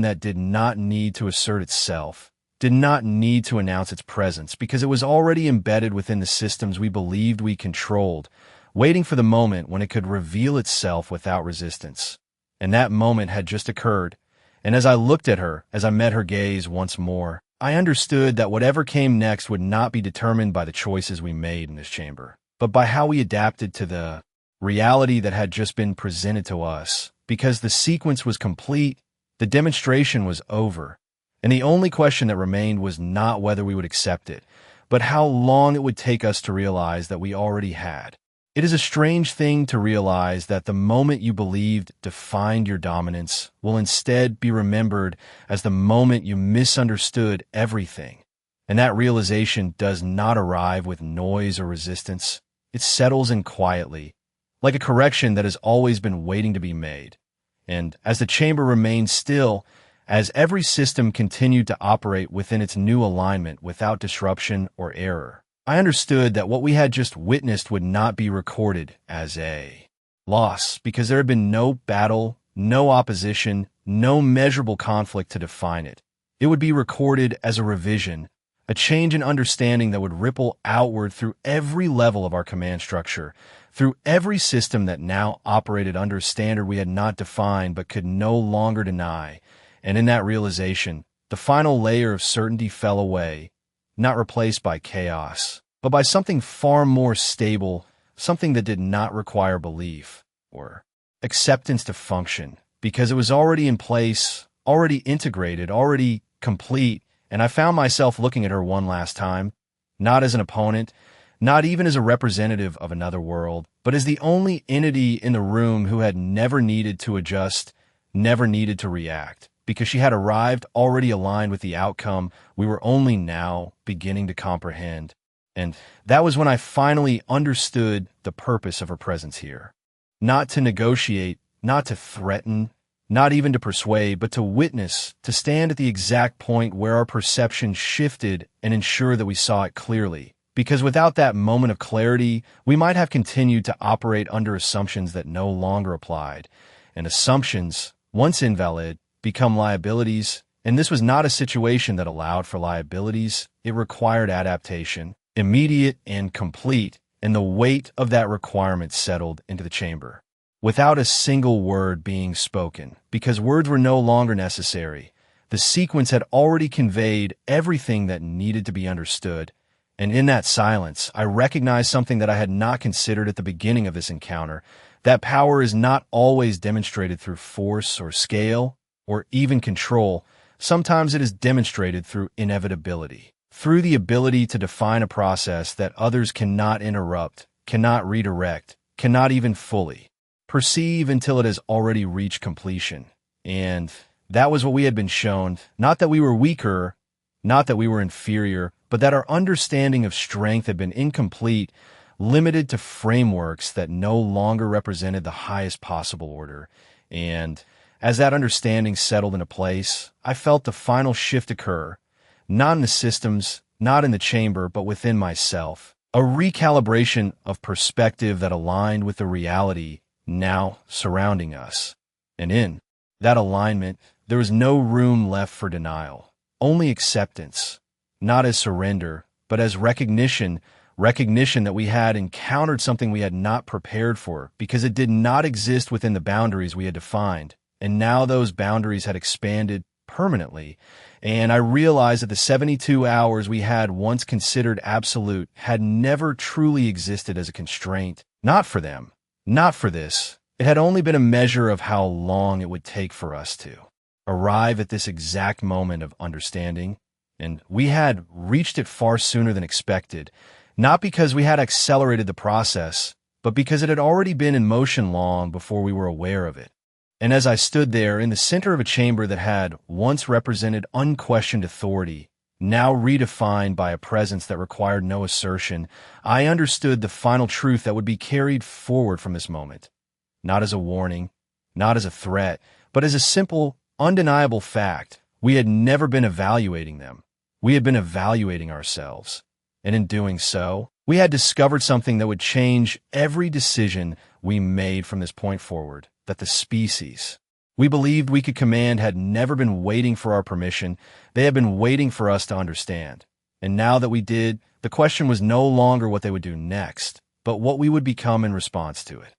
that did not need to assert itself, did not need to announce its presence, because it was already embedded within the systems we believed we controlled, waiting for the moment when it could reveal itself without resistance. And that moment had just occurred, and as I looked at her, as I met her gaze once more, I understood that whatever came next would not be determined by the choices we made in this chamber, but by how we adapted to the reality that had just been presented to us. Because the sequence was complete, the demonstration was over, and the only question that remained was not whether we would accept it, but how long it would take us to realize that we already had. It is a strange thing to realize that the moment you believed defined your dominance will instead be remembered as the moment you misunderstood everything. And that realization does not arrive with noise or resistance. It settles in quietly, like a correction that has always been waiting to be made. And as the chamber remained still, as every system continued to operate within its new alignment without disruption or error, I understood that what we had just witnessed would not be recorded as a loss, because there had been no battle, no opposition, no measurable conflict to define it. It would be recorded as a revision, a change in understanding that would ripple outward through every level of our command structure, through every system that now operated under a standard we had not defined but could no longer deny. And in that realization, the final layer of certainty fell away, not replaced by chaos, but by something far more stable, something that did not require belief or acceptance to function, because it was already in place, already integrated, already complete. And I found myself looking at her one last time, not as an opponent, not even as a representative of another world, but as the only entity in the room who had never needed to adjust, never needed to react, because she had arrived already aligned with the outcome we were only now beginning to comprehend. And that was when I finally understood the purpose of her presence here. Not to negotiate, not to threaten, not even to persuade, but to witness, to stand at the exact point where our perception shifted and ensure that we saw it clearly. Because without that moment of clarity, we might have continued to operate under assumptions that no longer applied. And assumptions, once invalid, become liabilities. And this was not a situation that allowed for liabilities. It required adaptation, immediate and complete, and the weight of that requirement settled into the chamber. Without a single word being spoken, because words were no longer necessary. The sequence had already conveyed everything that needed to be understood, and in that silence, I recognized something that I had not considered at the beginning of this encounter. That power is not always demonstrated through force or scale, or even control. Sometimes it is demonstrated through inevitability, through the ability to define a process that others cannot interrupt, cannot redirect, cannot even fully perceive until it has already reached completion. And that was what we had been shown, not that we were weaker, not that we were inferior, but that our understanding of strength had been incomplete, limited to frameworks that no longer represented the highest possible order. And as that understanding settled into place, I felt the final shift occur, not in the systems, not in the chamber, but within myself. A recalibration of perspective that aligned with the reality now surrounding us. And in that alignment, there was no room left for denial, only acceptance, not as surrender, but as recognition that we had encountered something we had not prepared for, because it did not exist within the boundaries we had defined. And now those boundaries had expanded permanently. And I realized that the 72 hours we had once considered absolute had never truly existed as a constraint. Not for them. Not for this. It had only been a measure of how long it would take for us to arrive at this exact moment of understanding. And we had reached it far sooner than expected, not because we had accelerated the process, but because it had already been in motion long before we were aware of it. And as I stood there in the center of a chamber that had once represented unquestioned authority, now redefined by a presence that required no assertion, I understood the final truth that would be carried forward from this moment. Not as a warning, not as a threat, but as a simple, undeniable fact. We had never been evaluating them. We had been evaluating ourselves. And in doing so, we had discovered something that would change every decision we made from this point forward, that the species we believed we could command had never been waiting for our permission. They had been waiting for us to understand. And now that we did, the question was no longer what they would do next, but what we would become in response to it.